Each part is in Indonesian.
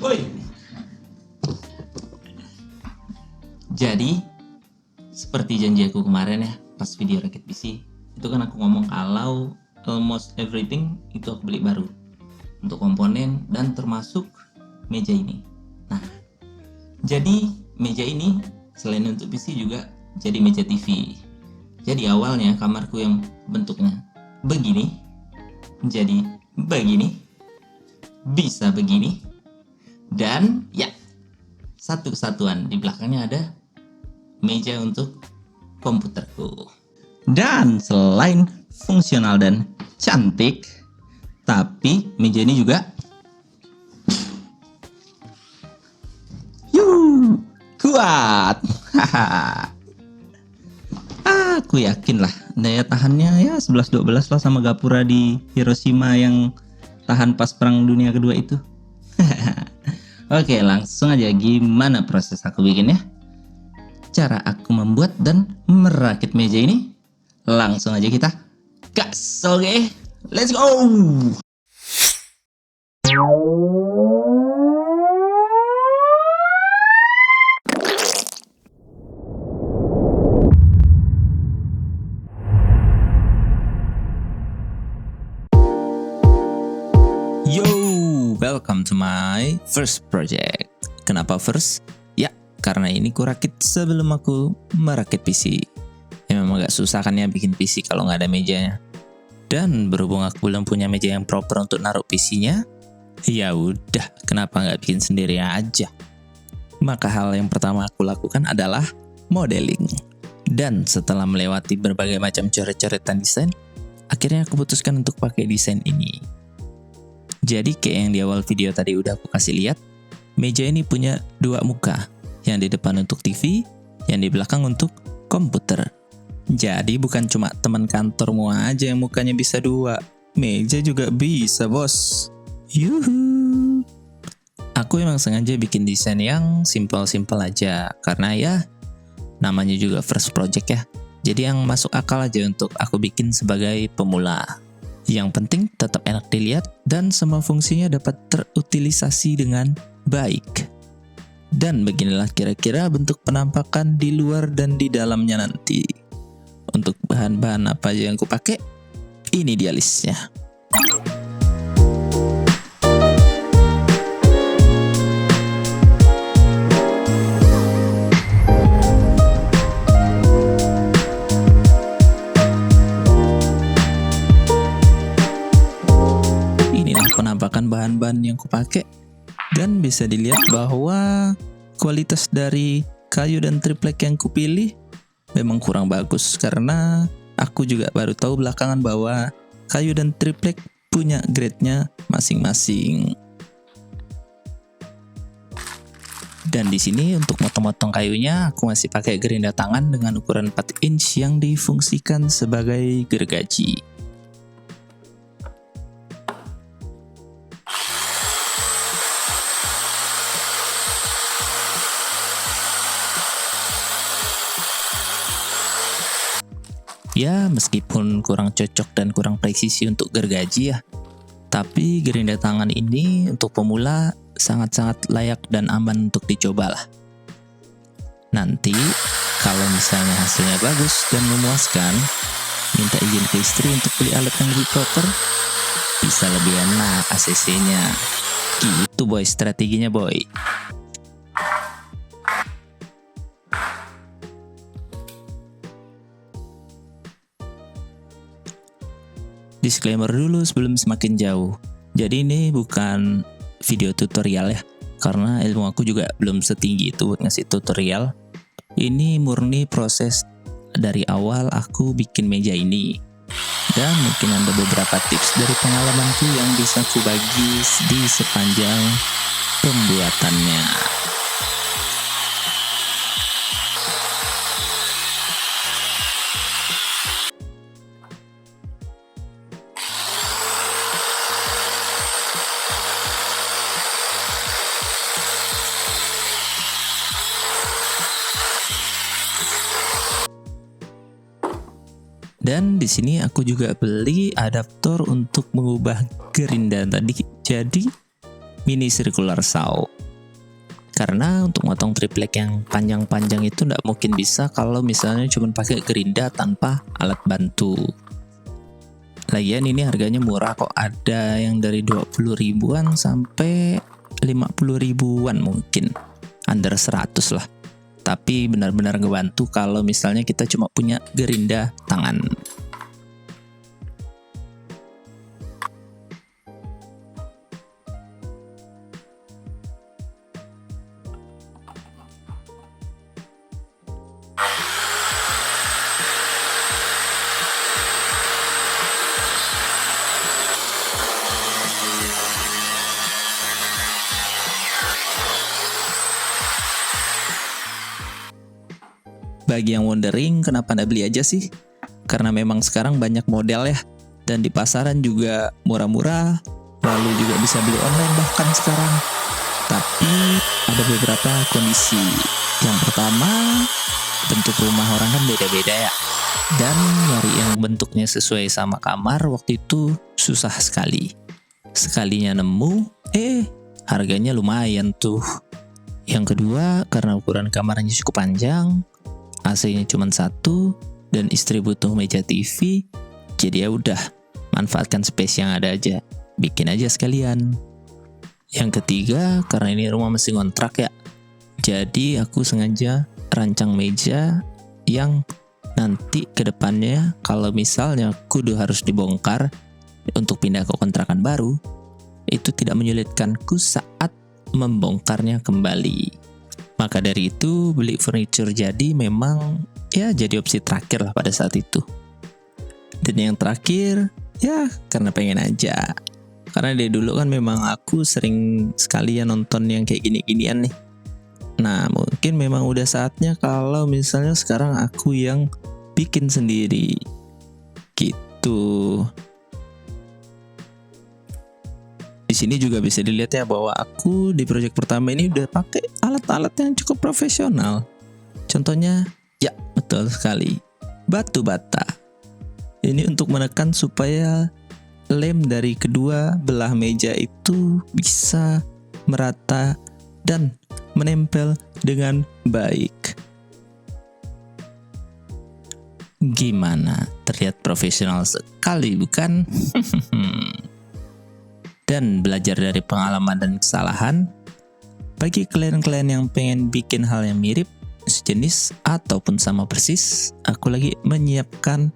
Woi. Jadi seperti janji aku kemarin ya, pas video rakit PC itu kan aku ngomong kalau almost everything itu aku beli baru untuk komponen dan termasuk meja ini. Nah, jadi meja ini selain untuk PC juga jadi meja TV. Jadi awalnya kamarku yang bentuknya begini jadi begini, bisa begini, dan ya satu kesatuan di belakangnya ada meja untuk komputerku. Dan selain fungsional dan cantik, tapi meja ini juga kuat. Aku yakin lah daya tahannya ya 11-12 lah sama Gapura di Hiroshima yang tahan pas perang dunia kedua itu. Oke, langsung aja gimana proses aku bikinnya. Cara aku membuat dan merakit meja ini, langsung aja kita gas. Oke, let's go. Yo, welcome to my first project. Kenapa first? Ya, karena ini kurakit sebelum aku merakit PC. Ya memang agak susah kan ya bikin PC kalau nggak ada mejanya. Dan berhubung aku belum punya meja yang proper untuk naruh PC-nya, ya udah, kenapa nggak bikin sendiri aja? Maka hal yang pertama aku lakukan adalah modeling. Dan setelah melewati berbagai macam coret-coretan desain, akhirnya aku putuskan untuk pakai desain ini. Jadi kayak yang di awal video tadi udah aku kasih lihat, meja ini punya dua muka, yang di depan untuk TV, yang di belakang untuk komputer. Jadi bukan cuma teman kantormu aja yang mukanya bisa dua, meja juga bisa bos. Yuhu. Aku emang sengaja bikin desain yang simple-simple aja, karena ya namanya juga first project ya. Jadi yang masuk akal aja untuk aku bikin sebagai pemula. Yang penting tetap enak dilihat dan semua fungsinya dapat terutilisasi dengan baik. Dan beginilah kira-kira bentuk penampakan di luar dan di dalamnya nanti. Untuk bahan-bahan apa aja yang aku pakai, ini dia listnya. Penampakan bahan-bahan yang kupakai, dan bisa dilihat bahwa kualitas dari kayu dan triplek yang kupilih memang kurang bagus, karena aku juga baru tahu belakangan bahwa kayu dan triplek punya grade-nya masing-masing. Dan di sini untuk motong-motong kayunya aku masih pakai gerinda tangan dengan ukuran 4 inch yang difungsikan sebagai gergaji. Ya, meskipun kurang cocok dan kurang presisi untuk gergaji ya, tapi gerinda tangan ini untuk pemula sangat-sangat layak dan aman untuk dicoba lah. Nanti, kalau misalnya hasilnya bagus dan memuaskan, minta izin ke istri untuk beli alat yang lebih proper, bisa lebih enak ACC-nya. Gitu boy, strateginya boy. Disclaimer dulu sebelum semakin jauh. Jadi ini bukan video tutorial ya, karena ilmu aku juga belum setinggi itu buat ngasih tutorial. Ini murni proses dari awal aku bikin meja ini. Dan mungkin ada beberapa tips dari pengalamanku yang bisa aku bagi di sepanjang pembuatannya. Dan di sini aku juga beli adaptor untuk mengubah gerinda tadi. Jadi mini circular saw. Karena untuk motong triplek yang panjang-panjang itu nggak mungkin bisa kalau misalnya cuma pakai gerinda tanpa alat bantu. Lagian ini harganya murah kok, ada yang dari 20 ribuan sampai 50 ribuan mungkin, under 100 lah. Tapi benar-benar ngebantu kalau misalnya kita cuma punya gerinda tangan. Bagi yang wondering kenapa nggak beli aja sih? Karena memang sekarang banyak model ya, dan di pasaran juga murah-murah, lalu juga bisa beli online bahkan sekarang. Tapi ada beberapa kondisi. Yang pertama, bentuk rumah orang kan beda-beda ya, dan nyari yang bentuknya sesuai sama kamar waktu itu susah sekali. Sekalinya nemu, harganya lumayan tuh. Yang kedua, karena ukuran kamarnya cukup panjang, AC-nya cuma satu, dan istri butuh meja TV, jadi ya udah, manfaatkan space yang ada aja, bikin aja sekalian. Yang ketiga, karena ini rumah masih ngontrak ya, jadi aku sengaja rancang meja yang nanti ke depannya kalau misalnya kudu harus dibongkar untuk pindah ke kontrakan baru, itu tidak menyulitkanku saat membongkarnya kembali. Maka dari itu, beli furniture jadi memang ya jadi opsi terakhir lah pada saat itu. Dan yang terakhir, ya karena pengen aja. Karena dari dulu kan memang aku sering sekali ya nonton yang kayak gini-ginian nih. Nah, mungkin memang udah saatnya kalau misalnya sekarang aku yang bikin sendiri. Gitu. Di sini juga bisa dilihat ya bahwa aku di project pertama ini udah pakai alat-alat yang cukup profesional. Contohnya, ya betul sekali, batu bata. Ini untuk menekan supaya lem dari kedua belah meja itu bisa merata dan menempel dengan baik. Gimana? Terlihat profesional sekali, bukan? Dan belajar dari pengalaman dan kesalahan, bagi klien-klien yang pengen bikin hal yang mirip, sejenis, ataupun sama persis, aku lagi menyiapkan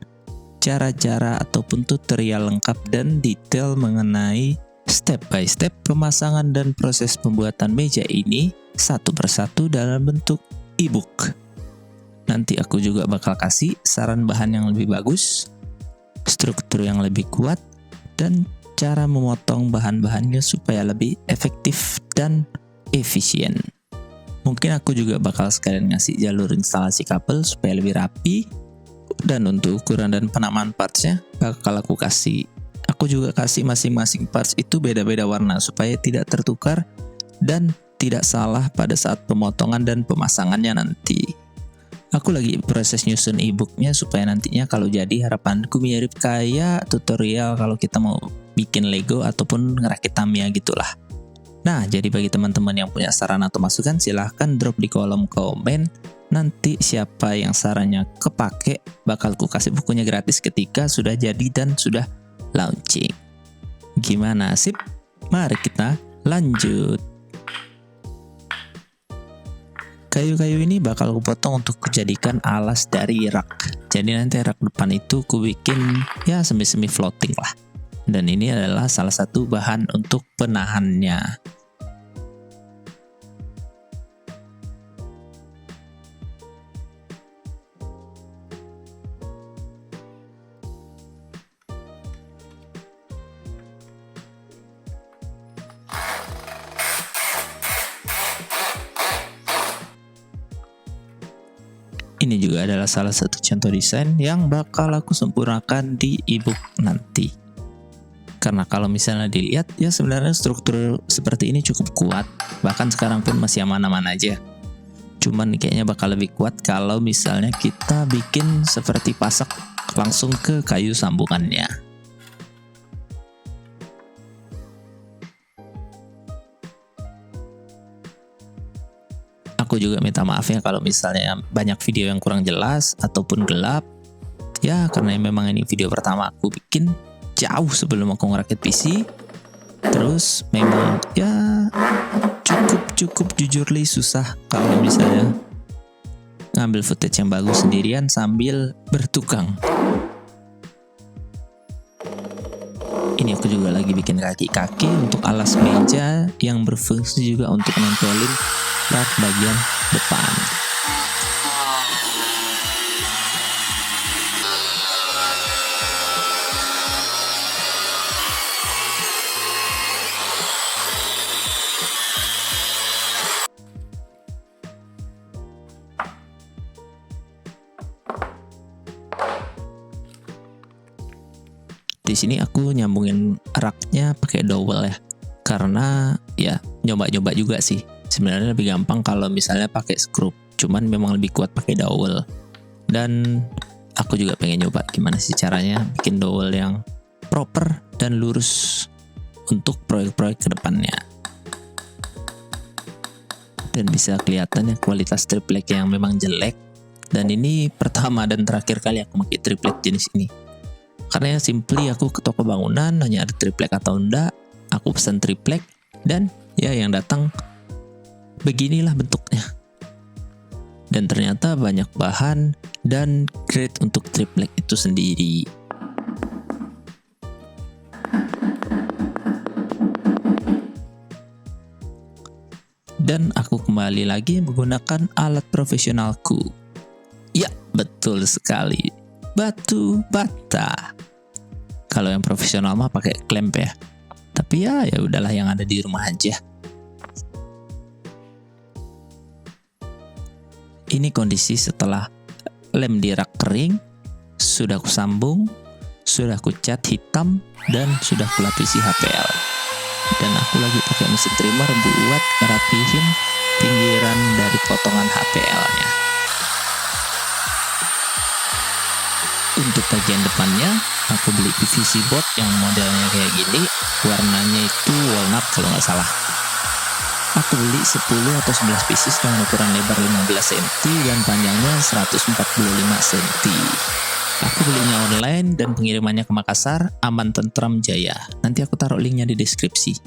cara-cara ataupun tutorial lengkap dan detail mengenai step by step pemasangan dan proses pembuatan meja ini satu persatu dalam bentuk e-book. Nanti aku juga bakal kasih saran bahan yang lebih bagus, struktur yang lebih kuat, dan cara memotong bahan-bahannya supaya lebih efektif dan efisien. Mungkin aku juga bakal sekalian ngasih jalur instalasi kabel supaya lebih rapi, dan untuk ukuran dan penamaan partsnya bakal aku kasih. Aku juga kasih masing-masing parts itu beda-beda warna supaya tidak tertukar dan tidak salah pada saat pemotongan dan pemasangannya nanti. Aku lagi proses nyusun e-booknya supaya nantinya kalau jadi harapanku mirip kayak tutorial kalau kita mau bikin Lego ataupun ngerakit Tamiya gitulah. Nah, jadi bagi teman-teman yang punya saran atau masukan silahkan drop di kolom komen. Nanti siapa yang sarannya kepake bakal ku kasih bukunya gratis ketika sudah jadi dan sudah launching. Gimana, sip? Mari kita lanjut. Kayu-kayu ini bakal aku potong untuk kujadikan alas dari rak. Jadi nanti rak depan itu ku bikin ya semi-semi floating lah. Dan ini adalah salah satu bahan untuk penahannya. Ini juga adalah salah satu contoh desain yang bakal aku sempurnakan di e-book nanti. Karena kalau misalnya dilihat, ya sebenarnya struktur seperti ini cukup kuat. Bahkan sekarang pun masih aman-aman aja. Cuman kayaknya bakal lebih kuat kalau misalnya kita bikin seperti pasak langsung ke kayu sambungannya. Aku juga minta maaf ya kalau misalnya banyak video yang kurang jelas ataupun gelap. Ya karena memang ini video pertama aku bikin jauh sebelum aku ngerakit PC. Terus memang ya cukup jujur li susah kalau misalnya ngambil footage yang bagus sendirian sambil bertukang. Ini aku juga lagi bikin kaki-kaki untuk alas meja yang berfungsi juga untuk nempelin rak bagian depan. Di sini aku nyambungin raknya pakai dowel ya, karena ya nyoba-nyoba juga sih. Sebenarnya lebih gampang kalau misalnya pakai skrup, cuman memang lebih kuat pakai dowel. Dan aku juga pengen nyoba gimana sih caranya bikin dowel yang proper dan lurus untuk proyek-proyek kedepannya. Dan bisa kelihatan ya kualitas triplek yang memang jelek. Dan ini pertama dan terakhir kali aku pakai triplek jenis ini. Karena simply aku ke toko bangunan nanya ada triplek atau enggak, aku pesan triplek dan ya yang datang beginilah bentuknya. Dan ternyata banyak bahan dan grade untuk triplek itu sendiri. Dan aku kembali lagi menggunakan alat profesionalku. Ya, betul sekali. Batu bata. Kalau yang profesional mah pakai clamp ya. Tapi ya udahlah yang ada di rumah aja. Ini kondisi setelah lem di rak kering, sudah aku sambung, sudah aku cat hitam dan sudah aku lapisi HPL. Dan aku lagi pakai mesin trimmer buat ngerapihin pinggiran dari potongan HPL-nya. Untuk bagian depannya, aku beli PVC board yang modelnya kayak gini, warnanya itu walnut kalau nggak salah. Aku beli 10 atau 11 pieces dengan ukuran lebar 15 cm dan panjangnya 145 cm. Aku belinya online dan pengirimannya ke Makassar, Aman Tentram Jaya. Nanti aku taruh linknya di deskripsi.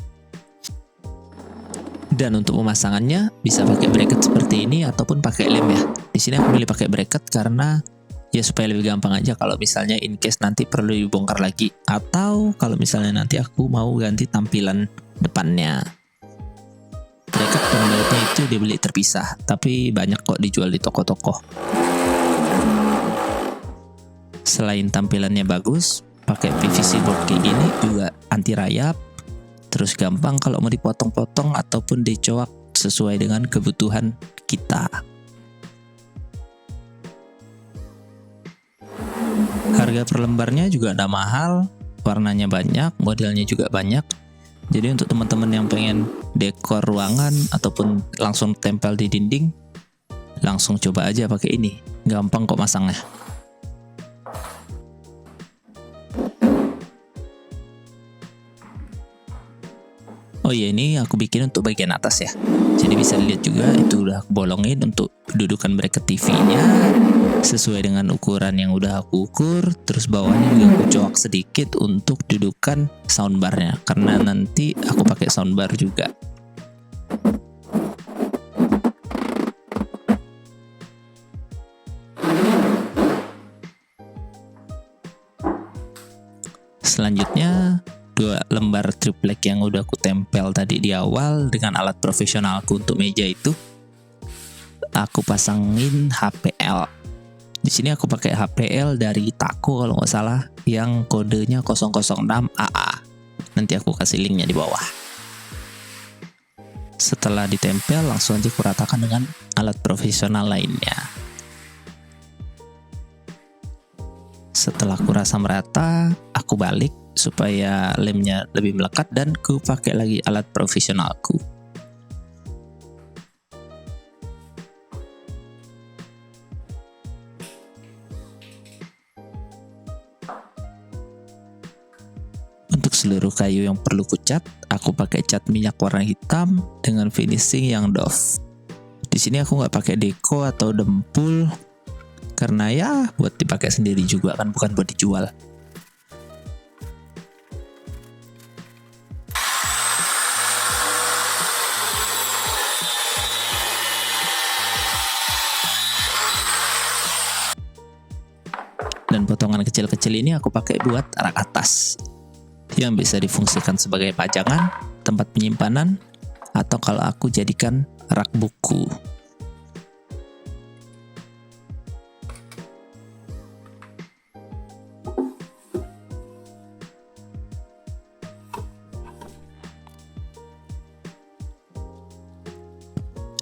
Dan untuk pemasangannya bisa pakai bracket seperti ini ataupun pakai lem ya. Di sini aku pilih pakai bracket karena ya supaya lebih gampang aja kalau misalnya in case nanti perlu dibongkar lagi, atau kalau misalnya nanti aku mau ganti tampilan depannya. Bracket dan bautnya itu dibeli terpisah, tapi banyak kok dijual di toko-toko. Selain tampilannya bagus, pakai PVC board kayak gini juga anti rayap, terus gampang kalau mau dipotong-potong ataupun dicoak sesuai dengan kebutuhan kita. Harga per lembarnya juga ada mahal, warnanya banyak, modelnya juga banyak. Jadi untuk teman-teman yang pengen dekor ruangan ataupun langsung tempel di dinding, langsung coba aja pakai ini. Gampang kok masangnya. Oh iya, ini aku bikin untuk bagian atas ya. Jadi bisa dilihat juga itu udah aku bolongin untuk dudukan bracket TV-nya sesuai dengan ukuran yang udah aku ukur. Terus bawahnya juga aku coak sedikit untuk dudukan soundbarnya, karena nanti aku pakai soundbar juga. Selanjutnya 2 lembar triplek yang udah aku tempel tadi di awal dengan alat profesionalku untuk meja itu, aku pasangin HPL. Di sini aku pakai HPL dari Taco kalau nggak salah, yang kodenya 006AA. Nanti aku kasih linknya di bawah. Setelah ditempel, langsung aja aku ratakan dengan alat profesional lainnya. Setelah aku rasa merata, aku balik supaya lemnya lebih melekat dan ku pakai lagi alat profesionalku. Untuk seluruh kayu yang perlu kucat, aku pakai cat minyak warna hitam dengan finishing yang doff. Di Di sini aku nggak pakai deko atau dempul karena ya buat dipakai sendiri juga kan, bukan buat dijual. Dan potongan kecil-kecil ini aku pakai buat rak atas yang bisa difungsikan sebagai pajangan, tempat penyimpanan, atau kalau aku jadikan rak buku.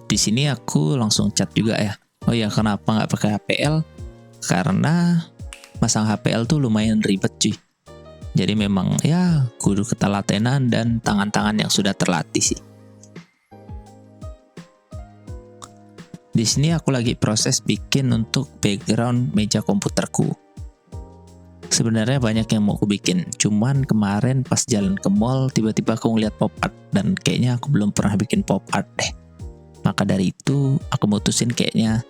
Di sini aku langsung cat juga ya. Oh ya, kenapa nggak pakai HPL? Karena masang HPL tuh lumayan ribet cuy. Jadi memang ya kudu ketelatenan dan tangan-tangan yang sudah terlatih sih. Di sini aku lagi proses bikin untuk background meja komputerku. Sebenarnya banyak yang mau aku bikin, cuman kemarin pas jalan ke mall tiba-tiba aku ngeliat pop art dan kayaknya aku belum pernah bikin pop art deh. Maka dari itu aku mutusin kayaknya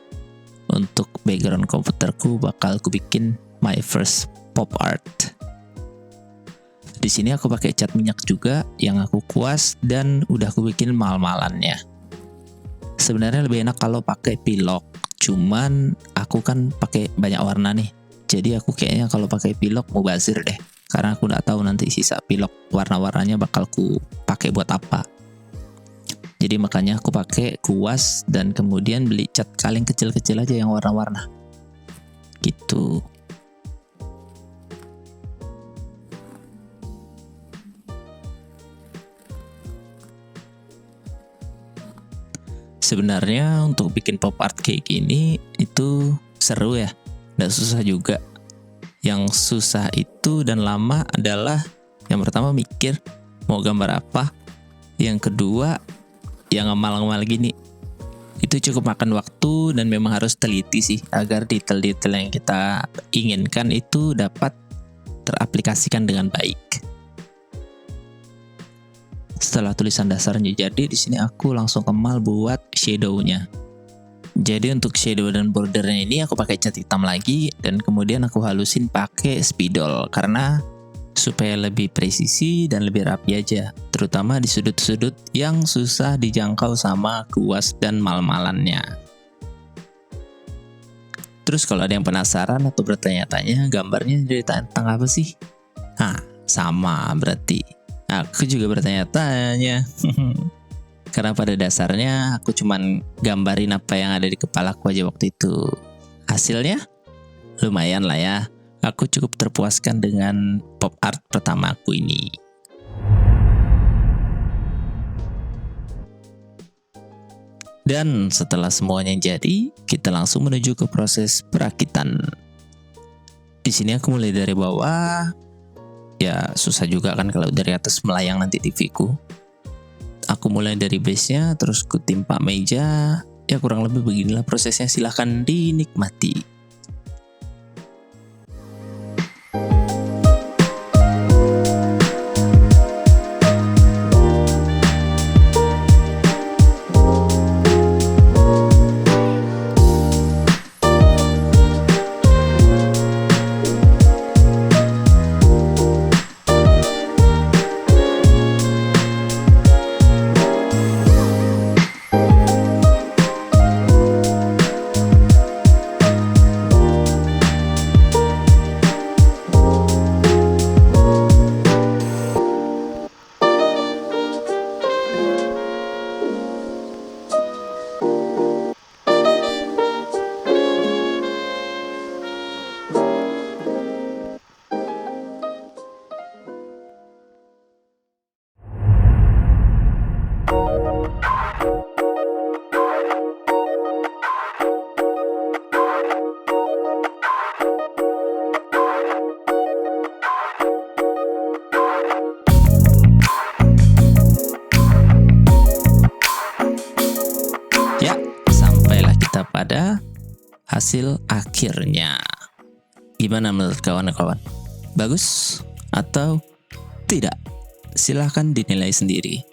untuk background komputerku bakal aku bikin my first pop art. Di sini aku pakai cat minyak juga yang aku kuas dan udah aku bikin mal-malannya. Sebenarnya lebih enak kalau pakai pilok, cuman aku kan pakai banyak warna nih. Jadi aku kayaknya kalau pakai pilok mubazir deh, karena aku nggak tahu nanti sisa pilok warna-warnanya bakal ku pakai buat apa. Jadi makanya aku pakai kuas dan kemudian beli cat kaleng kecil-kecil aja yang warna-warna. Gitu. Sebenarnya untuk bikin pop art kayak gini itu seru ya, nggak susah juga. Yang susah itu dan lama adalah yang pertama mikir mau gambar apa, yang kedua yang ngamal-ngamal gini. Itu cukup makan waktu dan memang harus teliti sih agar detail-detail yang kita inginkan itu dapat teraplikasikan dengan baik. Setelah tulisan dasarnya jadi, di sini aku langsung kemal buat shadow-nya. Jadi untuk shadow dan bordernya ini aku pakai cat hitam lagi dan kemudian aku halusin pakai spidol karena supaya lebih presisi dan lebih rapi aja, terutama di sudut-sudut yang susah dijangkau sama kuas dan mal-malannya. Terus kalau ada yang penasaran atau bertanya-tanya gambarnya dari tentang apa sih? Nah, sama berarti. Aku juga bertanya-tanya. Karena pada dasarnya aku cuman gambarin apa yang ada di kepalaku aja waktu itu. Hasilnya lumayan lah ya. Aku cukup terpuaskan dengan pop art pertama aku ini. Dan setelah semuanya jadi, kita langsung menuju ke proses perakitan. Di sini aku mulai dari bawah. Ya susah juga kan kalau dari atas melayang nanti TV-ku. Aku mulai dari base-nya, terus ku timpa meja. Ya kurang lebih beginilah prosesnya, silahkan dinikmati. Pada hasil akhirnya. Gimana menurut kawan-kawan? Bagus atau tidak? Silahkan dinilai sendiri.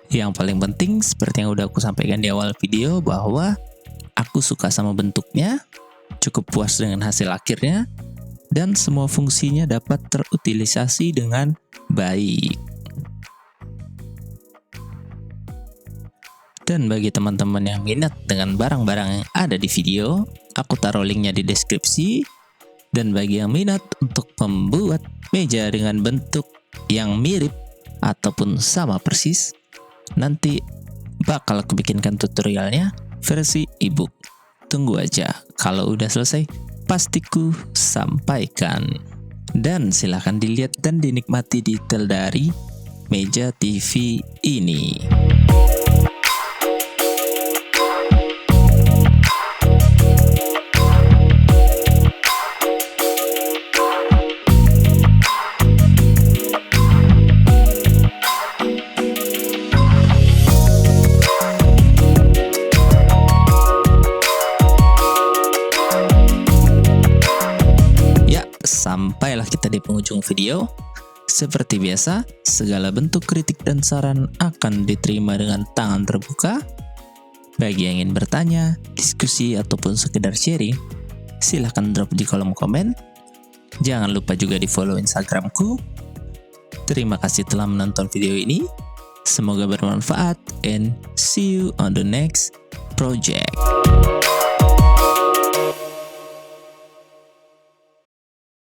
Yang paling penting, seperti yang udah aku sampaikan di awal video, bahwa aku suka sama bentuknya, cukup puas dengan hasil akhirnya, dan semua fungsinya dapat terutilisasi dengan baik. Dan bagi teman-teman yang minat dengan barang-barang yang ada di video, aku taruh linknya di deskripsi. Dan bagi yang minat untuk membuat meja dengan bentuk yang mirip ataupun sama persis, nanti bakal aku bikinkan tutorialnya versi ebook. Tunggu aja, kalau udah selesai pasti ku sampaikan. Dan silahkan dilihat dan dinikmati detail dari meja TV ini. Sampailah kita di penghujung video. Seperti biasa, segala bentuk kritik dan saran akan diterima dengan tangan terbuka. Bagi yang ingin bertanya, diskusi, ataupun sekedar sharing, silahkan drop di kolom komen. Jangan lupa juga di follow Instagramku. Terima kasih telah menonton video ini. Semoga bermanfaat and see you on the next project.